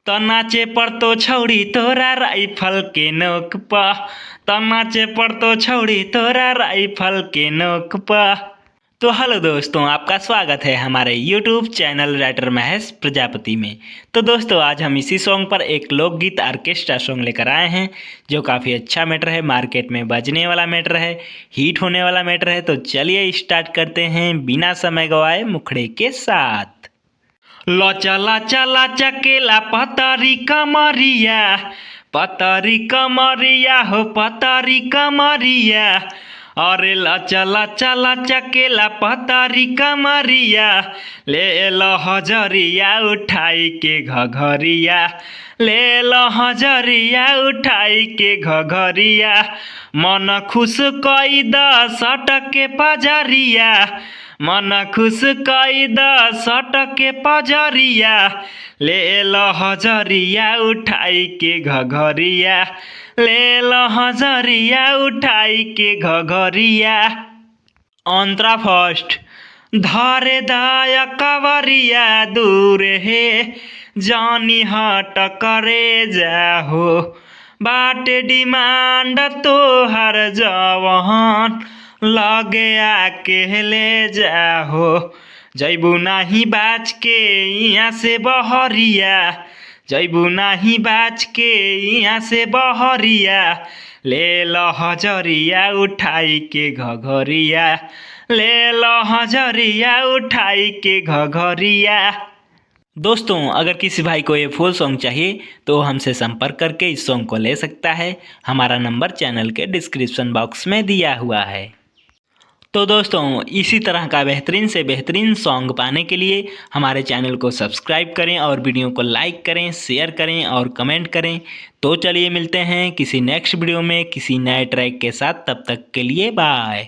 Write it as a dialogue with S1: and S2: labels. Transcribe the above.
S1: त नाचे पड़तो छौड़ी तोरा राइफल के नोक पा। त नाचे पड़तो छौड़ी तोरा राइफल के नोक पा। तो हेलो दोस्तों, आपका स्वागत है हमारे YouTube channel writer Mahesh Prajapati में। तो दोस्तों, आज हम इसी सॉन्ग पर एक लोकगीत ऑर्केस्ट्रा सॉन्ग लेकर आए हैं जो काफ़ी अच्छा मैटर है, मार्केट में बजने वाला मैटर है, हिट होने वाला मैटर है। तो चलिए स्टार्ट करते हैं बिना समय गवाए मुखड़े के साथ। लचा लचा लचा केला पतरी कमरिया, पतरी कमरिया हो पतरी कमरिया। अरे लचा लचा लचा केला पतरी कमरिया, ले लो हजरिया उठाई के घघरिया, ले लो हजरिया उठाई के घघरिया। मन खुश कई द सटके पजरिया, मन खुश कई द सटके पजरिया, ले लो हजरिया उठाई के घघरिया, ले लो हजरिया उठाई के घघरिया। अंतरा फर्स्ट। धरे दाया कवरिया दूर हे, जानी हट करे जाहो, बाटे डिमांड तोहर जवान, लगे आके ले जाहो। जैबू नाही बाच के यहाँ से बहरिया, जैबू नाही बाच के यहाँ से बहरिया, ले लो हजरिया उठाई के घघरिया, ले लो हजरिया उठाई के घघरिया। दोस्तों, अगर किसी भाई को ये फुल सॉन्ग चाहिए तो हमसे संपर्क करके इस सॉन्ग को ले सकता है। हमारा नंबर चैनल के डिस्क्रिप्शन बॉक्स में दिया हुआ है। तो दोस्तों, इसी तरह का बेहतरीन से बेहतरीन सॉन्ग पाने के लिए हमारे चैनल को सब्सक्राइब करें और वीडियो को लाइक करें, शेयर करें और कमेंट करें। तो चलिए मिलते हैं किसी नेक्स्ट वीडियो में किसी नए ट्रैक के साथ। तब तक के लिए बाय।